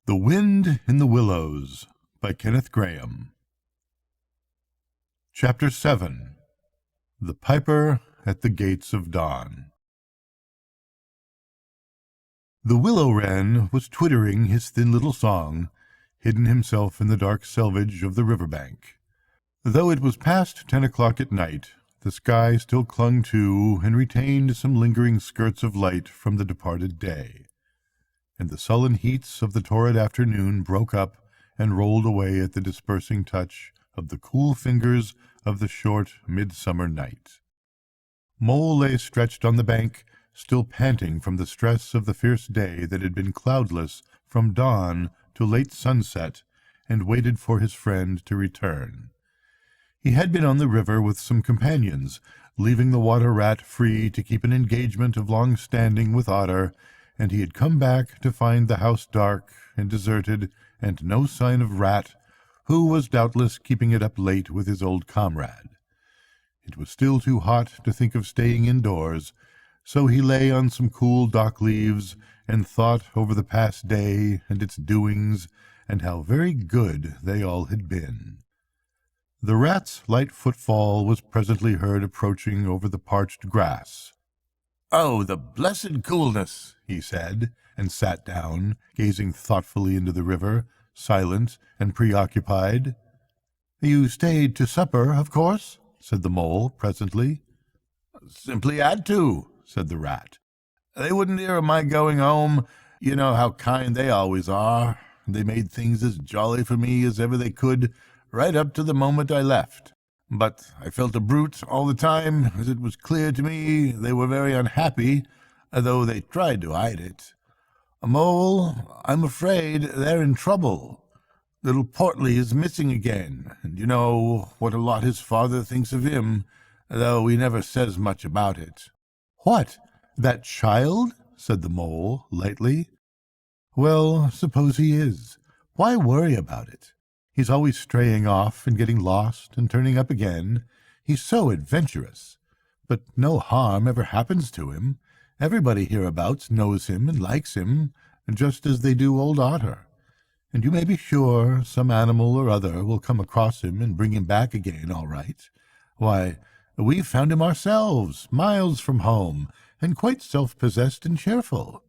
The Wind in the Willows by Kenneth Grahame. Chapter 7. The Piper at the Gates of Dawn. The willow wren was twittering his thin little song, hidden himself in the dark selvage of the river-bank. Though it was past 10 o'clock at night, the sky still clung to and retained some lingering skirts of light from the departed day, and the sullen heats of the torrid afternoon broke up and rolled away at the dispersing touch of the cool fingers of the short midsummer night. Mole lay stretched on the bank, still panting from the stress of the fierce day that had been cloudless from dawn to late sunset, and waited for his friend to return. He had been on the river with some companions, leaving the water-rat free to keep an engagement of long standing with Otter, and he had come back to find the house dark and deserted, and no sign of Rat, who was doubtless keeping it up late with his old comrade. It was still too hot to think of staying indoors, so he lay on some cool dock leaves and thought over the past day and its doings, and how very good they all had been. The rat's light footfall was presently heard approaching over the parched grass. "Oh, the blessed coolness!" he said, and sat down, gazing thoughtfully into the river, silent and preoccupied. "You stayed to supper, of course?" said the mole, presently. "Simply had to," said the rat. "They wouldn't hear of my going home. You know how kind they always are. They made things as jolly for me as ever they could, right up to the moment I left. But I felt a brute all the time, as it was clear to me they were very unhappy, though they tried to hide it. Mole, I'm afraid they're in trouble. Little Portly is missing again, and you know what a lot his father thinks of him, though he never says much about it." "What, that child?" said the mole, lightly. "Well, suppose he is. Why worry about it? He's always straying off and getting lost and turning up again. He's so adventurous. But no harm ever happens to him. Everybody hereabouts knows him and likes him, just as they do old Otter. And you may be sure some animal or other will come across him and bring him back again all right. Why, we found him ourselves, miles from home, and quite self-possessed and cheerful."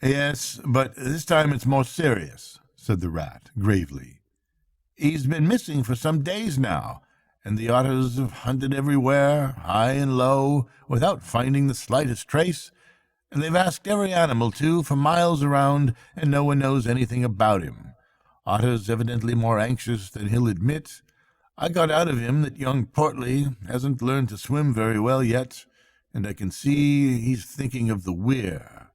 "Yes, but this time it's more serious," said the rat, gravely. "He's been missing for some days now, and the otters have hunted everywhere, high and low, without finding the slightest trace, and they've asked every animal, too, for miles around, and no one knows anything about him. Otter's evidently more anxious than he'll admit. I got out of him that young Portly hasn't learned to swim very well yet, and I can see he's thinking of the weir.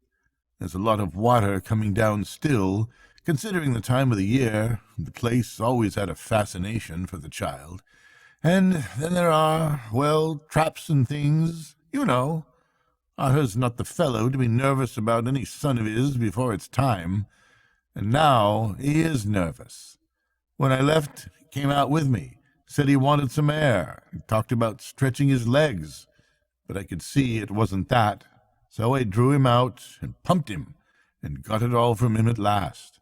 There's a lot of water coming down still, considering the time of the year. The place always had a fascination for the child. And then there are, well, traps and things, you know. Otter's not the fellow to be nervous about any son of his before it's time. And now he is nervous. When I left, he came out with me, said he wanted some air, and talked about stretching his legs. But I could see it wasn't that, so I drew him out and pumped him, and got it all from him at last.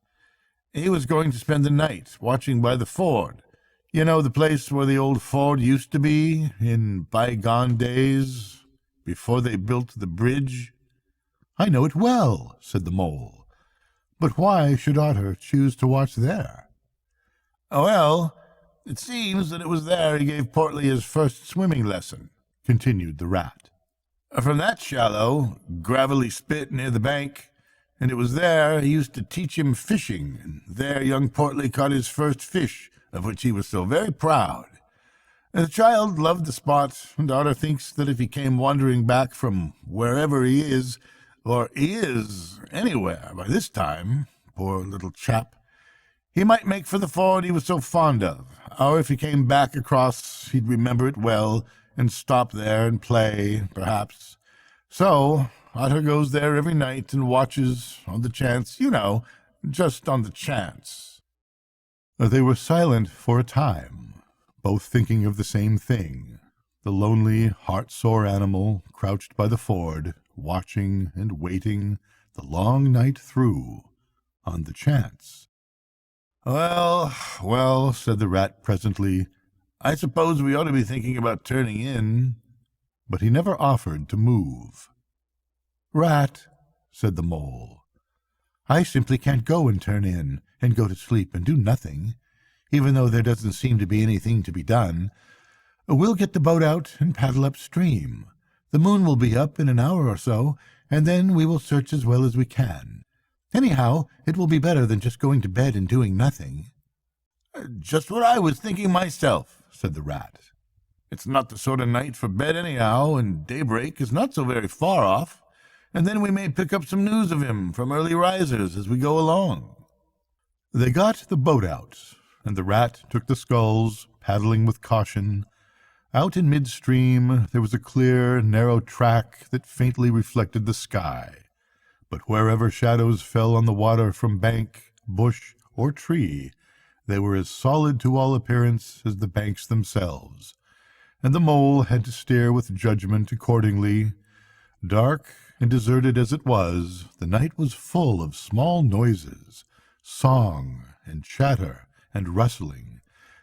He was going to spend the night watching by the ford. You know, the place where the old ford used to be in bygone days, before they built the bridge." "I know it well," said the mole. "But why should Otter choose to watch there?" "Well, it seems that it was there he gave Portly his first swimming lesson," continued the rat. "From that shallow, gravelly spit near the bank, and it was there he used to teach him fishing, and there young Portly caught his first fish, of which he was so very proud. And the child loved the spot, and Otter thinks that if he came wandering back from wherever he is, or he is anywhere by this time, poor little chap, he might make for the ford he was so fond of, or if he came back across, he'd remember it well, and stop there and play, perhaps. So Otter goes there every night and watches on the chance, you know, just on the chance." They were silent for a time, both thinking of the same thing, the lonely, heart-sore animal crouched by the ford, watching and waiting the long night through, on the chance "Well, well," said the rat presently, "I suppose we ought to be thinking about turning in." But he never offered to move. "Rat," said the mole, "I simply can't go and turn in, and go to sleep and do nothing, even though there doesn't seem to be anything to be done. We'll get the boat out and paddle upstream. The moon will be up in an hour or so, and then we will search as well as we can. Anyhow, it will be better than just going to bed and doing nothing." "Just what I was thinking myself," said the rat. "It's not the sort of night for bed anyhow, and daybreak is not so very far off, and then we may pick up some news of him from early risers as we go along." They got the boat out, and the rat took the sculls, paddling with caution. Out in midstream there was a clear, narrow track that faintly reflected the sky, but wherever shadows fell on the water from bank, bush, or tree, they were as solid to all appearance as the banks themselves, and the mole had to steer with judgment accordingly. Dark and deserted as it was, the night was full of small noises, song and chatter and rustling,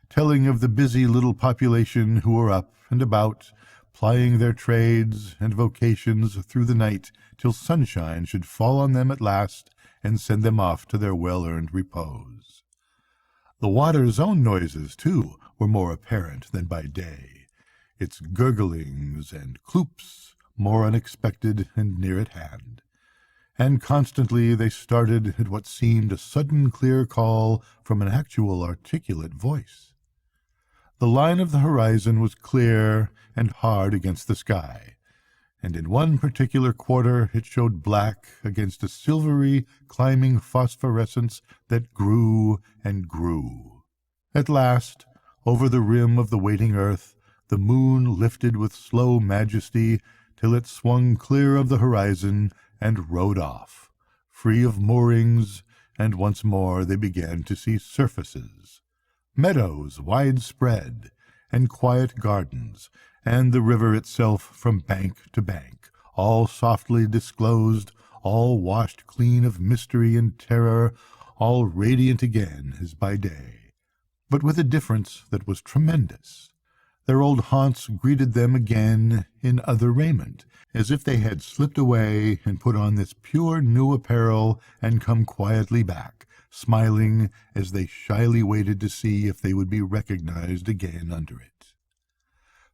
telling of the busy little population who were up and about, plying their trades and vocations through the night till sunshine should fall on them at last and send them off to their well-earned repose. The water's own noises, too, were more apparent than by day, its gurglings and cloops more unexpected and near at hand, and constantly they started at what seemed a sudden clear call from an actual articulate voice. The line of the horizon was clear and hard against the sky, and in one particular quarter it showed black against a silvery, climbing phosphorescence that grew and grew. At last, over the rim of the waiting earth, the moon lifted with slow majesty till it swung clear of the horizon and rode off, free of moorings, and once more they began to see surfaces, meadows wide-spread, and quiet gardens, and the river itself from bank to bank, all softly disclosed, all washed clean of mystery and terror, all radiant again as by day, but with a difference that was tremendous. Their old haunts greeted them again in other raiment, as if they had slipped away and put on this pure new apparel and come quietly back, smiling as they shyly waited to see if they would be recognized again under it.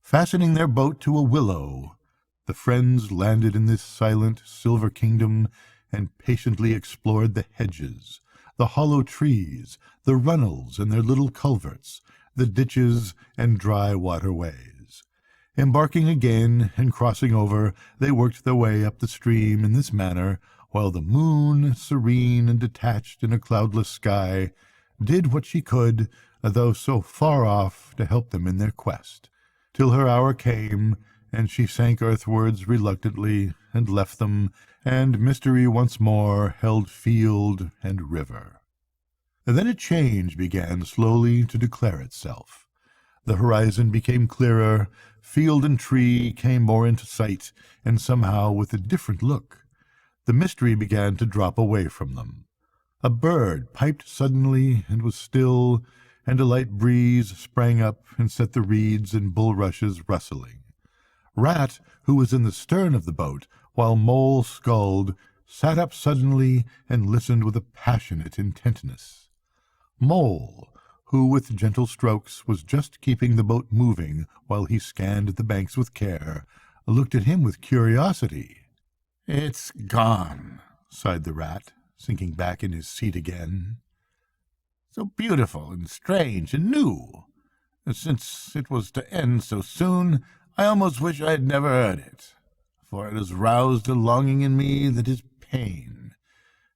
Fastening their boat to a willow, the friends landed in this silent silver kingdom and patiently explored the hedges, the hollow trees, the runnels and their little culverts, the ditches and dry waterways. Embarking again and crossing over, they worked their way up the stream in this manner, while the moon, serene and detached in a cloudless sky, did what she could, though so far off, to help them in their quest, till her hour came, and she sank earthwards reluctantly, and left them, and mystery once more held field and river. Then a change began slowly to declare itself. The horizon became clearer, field and tree came more into sight, and somehow with a different look. The mystery began to drop away from them. A bird piped suddenly and was still, and a light breeze sprang up and set the reeds and bulrushes rustling. Rat, who was in the stern of the boat, while Mole sculled, sat up suddenly and listened with a passionate intentness. Mole, who with gentle strokes was just keeping the boat moving while he scanned the banks with care, looked at him with curiosity. "It's gone," sighed the rat, sinking back in his seat again. "So beautiful and strange and new. Since it was to end so soon, I almost wish I had never heard it, for it has roused a longing in me that is pain,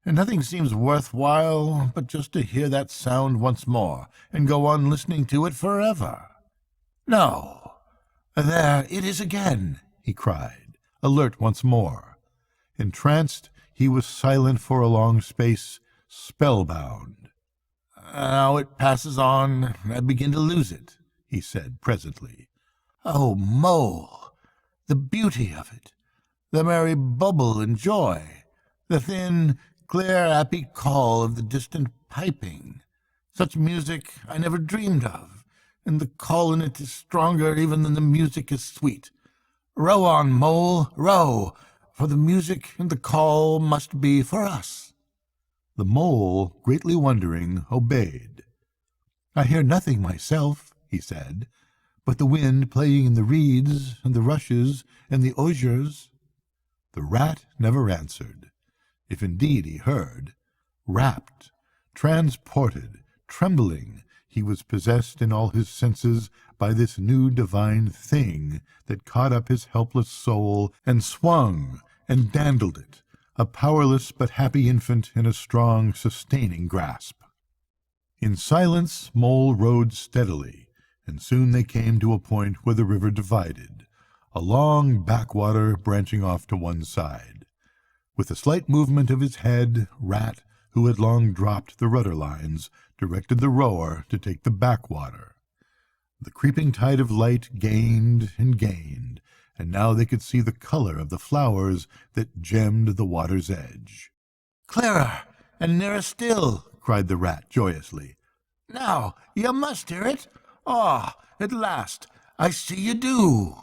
and nothing seems worth while but just to hear that sound once more and go on listening to it forever. No, there it is again," he cried, alert once more. Entranced, he was silent for a long space, spellbound. "Now it passes on, I begin to lose it," he said presently. "Oh, Mole, the beauty of it, the merry bubble and joy, the thin, clear, happy call of the distant piping, Such music I never dreamed of, and the call in it is stronger even than the music is sweet. Row on, mole, row, for the music and the call must be for us." The mole, greatly wondering, obeyed. "I hear nothing myself," he said, "but the wind playing in the reeds and the rushes and the osiers." The rat never answered. If indeed he heard, rapt, transported, trembling, he was possessed in all his senses by this new divine thing that caught up his helpless soul and swung and dandled it, a powerless but happy infant in a strong, sustaining grasp. In silence Mole rowed steadily, and soon they came to a point where the river divided, a long backwater branching off to one side. With a slight movement of his head, Rat, who had long dropped the rudder lines, directed the rower to take the backwater. The creeping tide of light gained and gained, and now they could see the color of the flowers that gemmed the water's edge. "Clearer and nearer still," cried the rat joyously. "Now you must hear it. Ah, at last I see you do."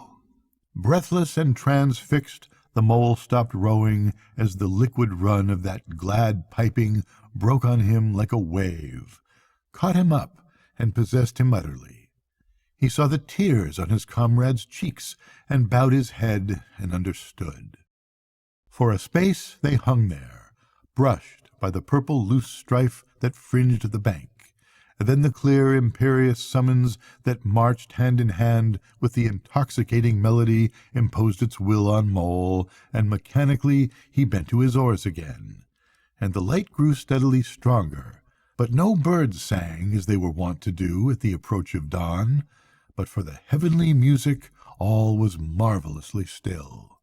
Breathless and transfixed, the mole stopped rowing as the liquid run of that glad piping broke on him like a wave, caught him up, and possessed him utterly. He saw the tears on his comrade's cheeks, and bowed his head and understood. For a space they hung there, brushed by the purple loose strife that fringed the bank, and then the clear imperious summons that marched hand in hand with the intoxicating melody imposed its will on Mole, and mechanically he bent to his oars again, and the light grew steadily stronger, but no birds sang as they were wont to do at the approach of dawn, but for the heavenly music all was marvelously still.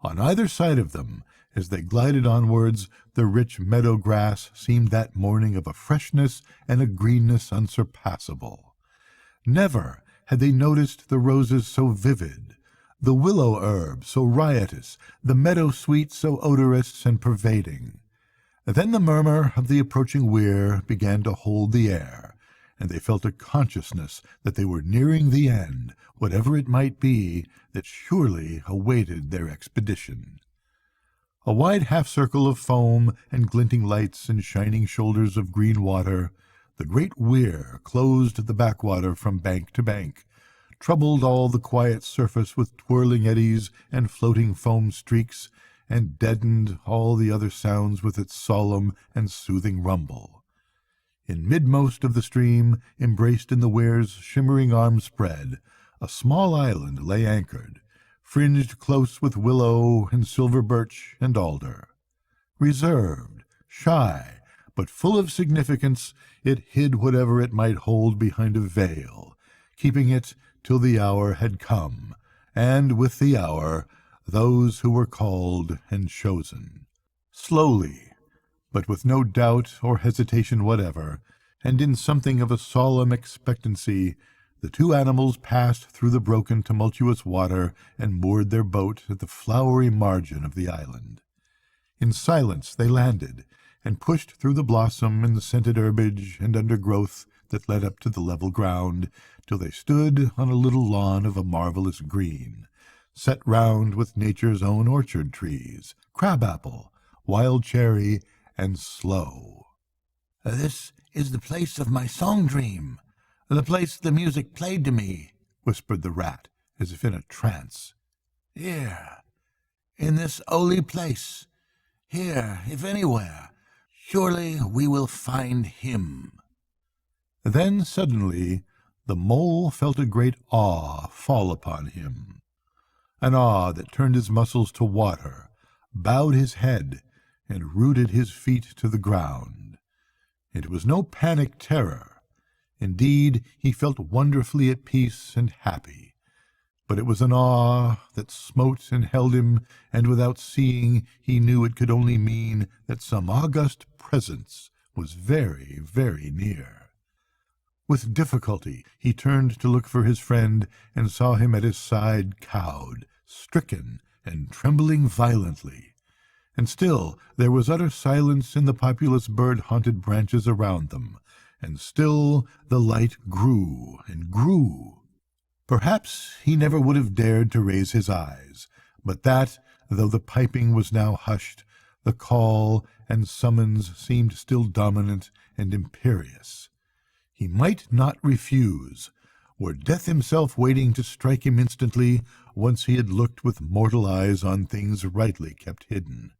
On either side of them, as they glided onwards, the rich meadow grass seemed that morning of a freshness and a greenness unsurpassable. Never had they noticed the roses so vivid, the willow herb so riotous, the meadow sweet so odorous and pervading. Then the murmur of the approaching weir began to hold the air, and they felt a consciousness that they were nearing the end, whatever it might be, that surely awaited their expedition. A wide half-circle of foam and glinting lights and shining shoulders of green water, the great weir closed the backwater from bank to bank, troubled all the quiet surface with twirling eddies and floating foam streaks, and deadened all the other sounds with its solemn and soothing rumble. In midmost of the stream, embraced in the weir's shimmering arm spread, a small island lay anchored, fringed close with willow and silver birch and alder. Reserved, shy, but full of significance, it hid whatever it might hold behind a veil, keeping it till the hour had come, and with the hour those who were called and chosen. Slowly, but with no doubt or hesitation whatever, and in something of a solemn expectancy, the two animals passed through the broken, tumultuous water and moored their boat at the flowery margin of the island. In silence they landed, and pushed through the blossom and the scented herbage and undergrowth that led up to the level ground, till they stood on a little lawn of a marvelous green, set round with nature's own orchard trees, crab-apple, wild cherry, and sloe. "This is the place of my song-dream, the place the music played to me," whispered the rat, as if in a trance. "Here, in this holy place, here, if anywhere, surely we will find him." Then suddenly the mole felt a great awe fall upon him, an awe that turned his muscles to water, bowed his head, and rooted his feet to the ground. It was no panic terror. Indeed, he felt wonderfully at peace and happy. But it was an awe that smote and held him, and without seeing, he knew it could only mean that some august presence was very, very near. With difficulty he turned to look for his friend, and saw him at his side, cowed, stricken, and trembling violently. And still there was utter silence in the populous bird-haunted branches around them, and still the light grew and grew. Perhaps he never would have dared to raise his eyes, but that, though the piping was now hushed, the call and summons seemed still dominant and imperious. He might not refuse. Were Death himself waiting to strike him instantly, once he had looked with mortal eyes on things rightly kept hidden?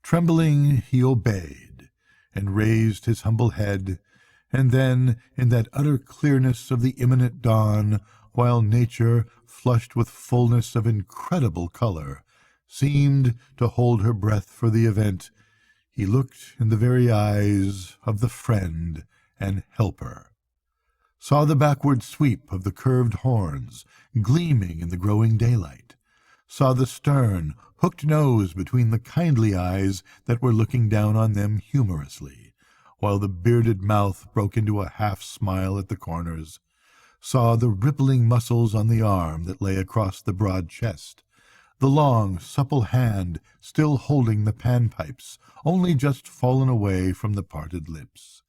Trembling, he obeyed, and raised his humble head, and then, in that utter clearness of the imminent dawn, while nature, flushed with fullness of incredible color, seemed to hold her breath for the event, he looked in the very eyes of the friend and helper, saw the backward sweep of the curved horns gleaming in the growing daylight, saw the stern, hooked nose between the kindly eyes that were looking down on them humorously, while the bearded mouth broke into a half-smile at the corners, saw the rippling muscles on the arm that lay across the broad chest, the long, supple hand still holding the panpipes, only just fallen away from the parted lips,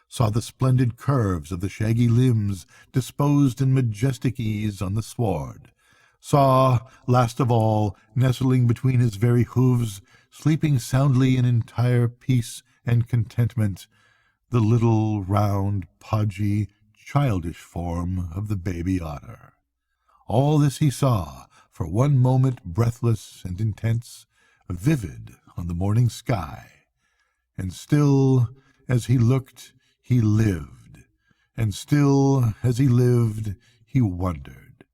saw the splendid curves of the shaggy limbs disposed in majestic ease on the sward, saw, last of all, nestling between his very hooves, sleeping soundly in entire peace and contentment, the little, round, podgy, childish form of the baby otter. All this he saw, for one moment breathless and intense, vivid on the morning sky, and still, as he looked, he lived, and still, as he lived, he wondered.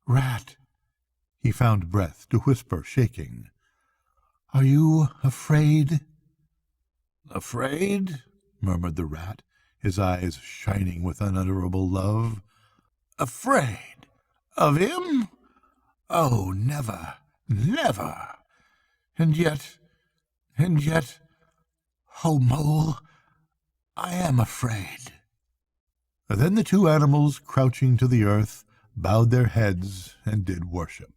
"Rat," he found breath to whisper, shaking, "are you afraid?" "Afraid?" murmured the rat, his eyes shining with unutterable love. "Afraid? Of him? Oh, never, never! And yet, oh, Mole, I am afraid." Then the two animals, crouching to the earth, bowed their heads and did worship.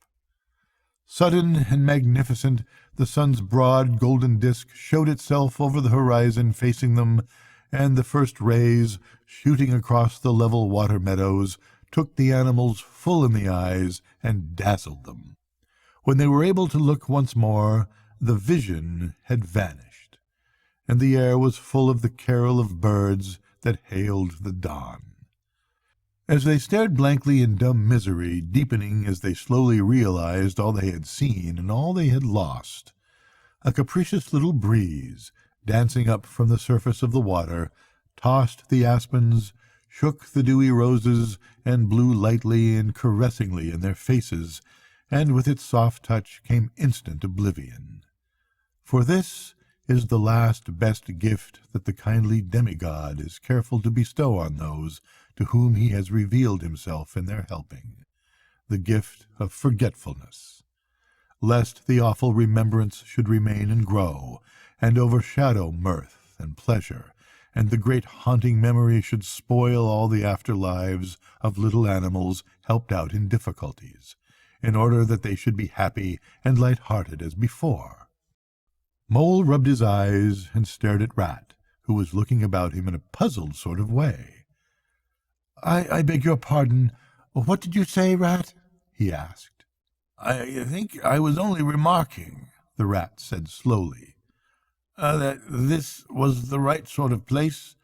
Sudden and magnificent, the sun's broad golden disk showed itself over the horizon facing them, and the first rays, shooting across the level water meadows, took the animals full in the eyes and dazzled them. When they were able to look once more, the vision had vanished, and the air was full of the carol of birds that hailed the dawn. As they stared blankly in dumb misery, deepening as they slowly realized all they had seen and all they had lost, a capricious little breeze, dancing up from the surface of the water, tossed the aspens, shook the dewy roses, and blew lightly and caressingly in their faces, and with its soft touch came instant oblivion. For this is the last best gift that the kindly demigod is careful to bestow on those to whom he has revealed himself in their helping, the gift of forgetfulness, lest the awful remembrance should remain and grow, and overshadow mirth and pleasure, and the great haunting memory should spoil all the after-lives of little animals helped out in difficulties, in order that they should be happy and light-hearted as before. Mole rubbed his eyes and stared at Rat, who was looking about him in a puzzled sort of way. I beg your pardon. What did you say, Rat?" he asked. "I think I was only remarking," the rat said slowly, "that this was the right sort of place,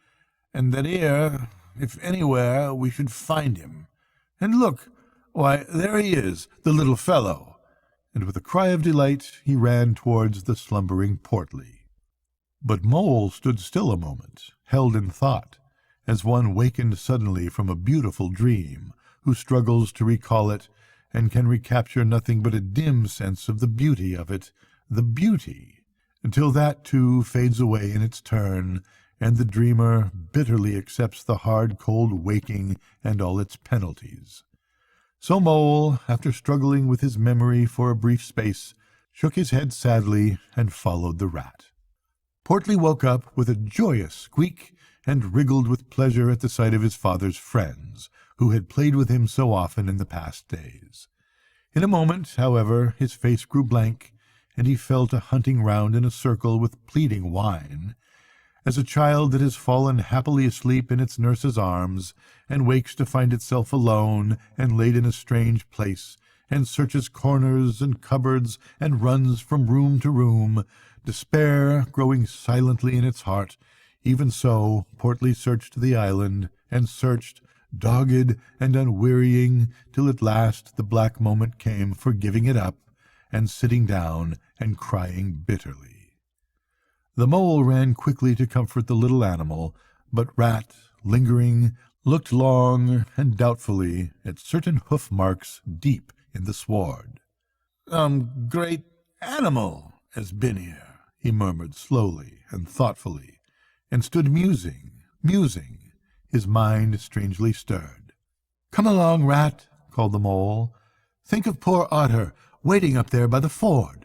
and that here, if anywhere, we should find him. And look, why, there he is, the little fellow." And with a cry of delight he ran towards the slumbering Portly. But Mole stood still a moment, held in thought, as one wakened suddenly from a beautiful dream, who struggles to recall it, and can recapture nothing but a dim sense of the beauty of it, the beauty, until that too fades away in its turn, and the dreamer bitterly accepts the hard cold waking and all its penalties. So Mole, after struggling with his memory for a brief space, shook his head sadly and followed the rat. Portly woke up with a joyous squeak, and wriggled with pleasure at the sight of his father's friends, who had played with him so often in the past days. In a moment, however, his face grew blank, and he fell to hunting round in a circle with pleading whine, as a child that has fallen happily asleep in its nurse's arms, and wakes to find itself alone and laid in a strange place, and searches corners and cupboards, and runs from room to room, despair growing silently in its heart, even so Portly searched the island, and searched, dogged and unwearying, till at last the black moment came for giving it up, and sitting down and crying bitterly. The mole ran quickly to comfort the little animal, but Rat, lingering, looked long and doubtfully at certain hoof marks deep in the sward. "Some great animal has been here," he murmured slowly and thoughtfully, and stood musing, his mind strangely stirred. "Come along, Rat," called the mole. "Think of poor Otter waiting up there by the ford."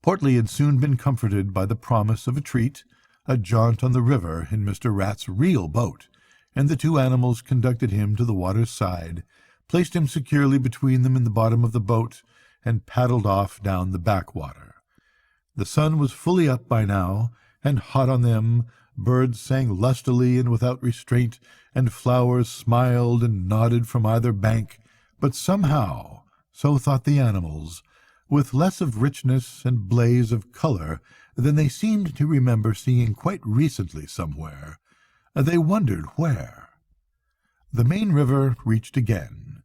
Portly had soon been comforted by the promise of a treat, a jaunt on the river in Mr. Rat's real boat, and the two animals conducted him to the water's side, placed him securely between them in the bottom of the boat, and paddled off down the backwater. The sun was fully up by now, and hot on them. Birds sang lustily and without restraint, and flowers smiled and nodded from either bank, but somehow, so thought the animals, with less of richness and blaze of color than they seemed to remember seeing quite recently somewhere. They wondered where. The main river reached again.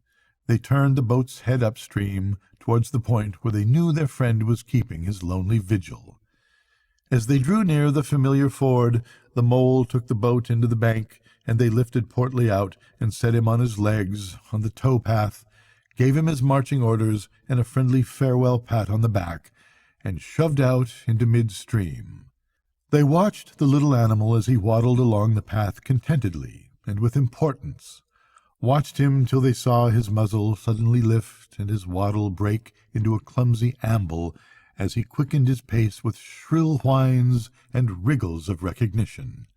They turned the boat's head upstream, towards the point where they knew their friend was keeping his lonely vigil. As they drew near the familiar ford, the mole took the boat into the bank, and they lifted Portly out and set him on his legs on the tow-path, gave him his marching orders and a friendly farewell pat on the back, and shoved out into mid-stream. They watched the little animal as he waddled along the path contentedly and with importance, watched him till they saw his muzzle suddenly lift and his waddle break into a clumsy amble as he quickened his pace with shrill whines and wriggles of recognition.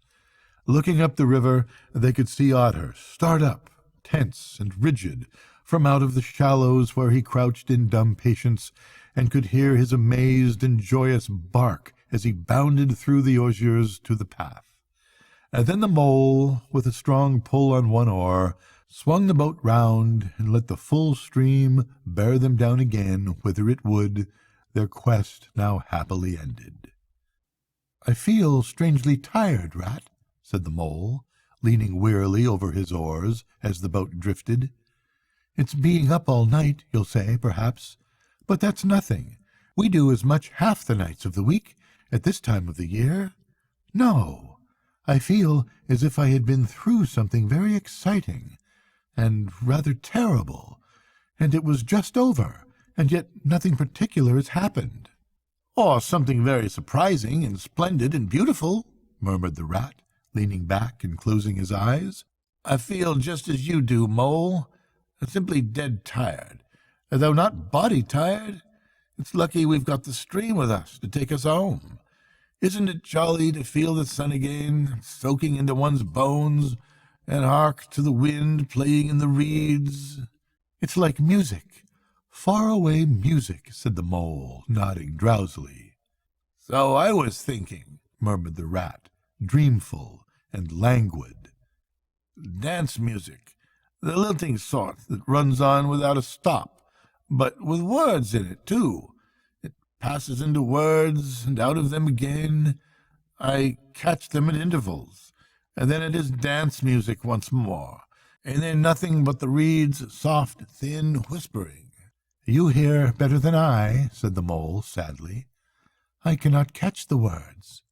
Looking up the river, they could see Otter start up, tense and rigid, from out of the shallows where he crouched in dumb patience, and could hear his amazed and joyous bark as he bounded through the osiers to the path. And then the mole, with a strong pull on one oar, swung the boat round and let the full stream bear them down again whither it would, their quest now happily ended. "I feel strangely tired, Rat," said the mole, leaning wearily over his oars as the boat drifted. "It's being up all night, you'll say, perhaps, but that's nothing. We do as much half the nights of the week at this time of the year. No, I feel as if I had been through something very exciting and rather terrible, and it was just over, and yet nothing particular has happened." "Or something very surprising and splendid and beautiful," murmured the Rat, leaning back and closing his eyes. "I feel just as you do, Mole, simply dead tired, though not body tired. It's lucky we've got the stream with us to take us home. Isn't it jolly to feel the sun again, soaking into one's bones, and hark to the wind playing in the reeds?" "It's like music, far-away music," said the mole, nodding drowsily. "So I was thinking," murmured the Rat, dreamful and languid. "Dance music, the lilting sort that runs on without a stop, but with words in it, too. It passes into words and out of them again. I catch them at intervals, and then it is dance music once more, and then nothing but the reeds' soft, thin whispering." "You hear better than I," said the mole sadly. "I cannot catch the words."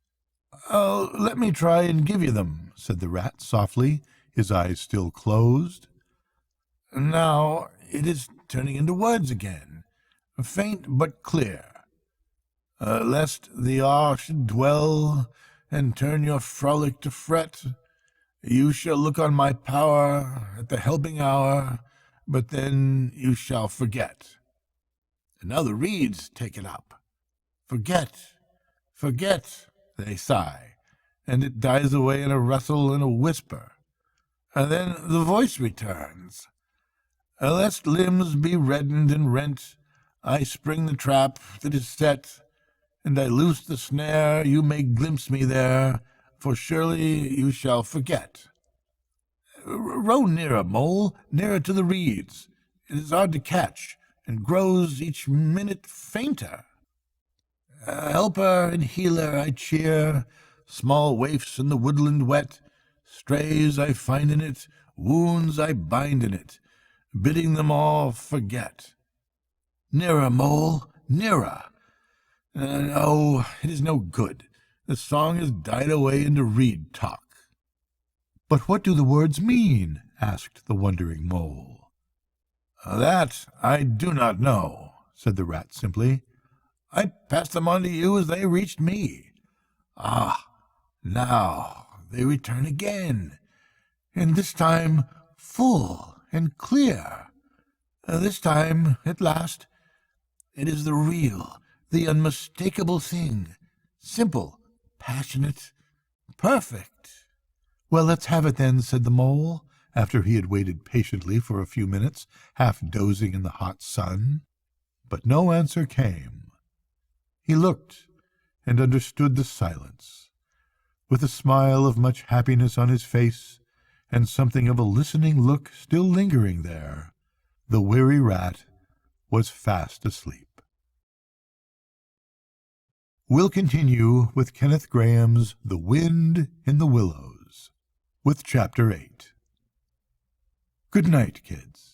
"Oh, let me try and give you them," said the Rat softly, his eyes still closed. "Now it is turning into words again, faint but clear. Lest the hour should dwell, and turn your frolic to fret, you shall look on my power at the helping hour, but then you shall forget." And now the reeds take it up. "Forget, forget," they sigh, and it dies away in a rustle and a whisper. And then the voice returns. "Lest limbs be reddened and rent, I spring the trap that is set, and I loose the snare, you may glimpse me there, for surely you shall forget. Row nearer, mole, nearer to the reeds. It is hard to catch, and grows each minute fainter. Helper and healer I cheer, small waifs in the woodland wet, strays I find in it, wounds I bind in it, bidding them all forget. Nearer, mole, nearer. No, it is no good. The song has died away into reed talk. "But what do the words mean?" asked the wondering mole. That I do not know, said the rat simply. I passed them on to you as they reached me. Ah, now they return again, and this time full and clear. This time, at last, it is the real, the unmistakable thing, simple, passionate, perfect. "Well, let's have it then," said the mole, after he had waited patiently for a few minutes, half dozing in the hot sun. But no answer came. He looked and understood the silence. With a smile of much happiness on his face, and something of a listening look still lingering there, the weary rat was fast asleep. We'll continue with Kenneth Grahame's The Wind in the Willows, with Chapter 8. Good night, kids.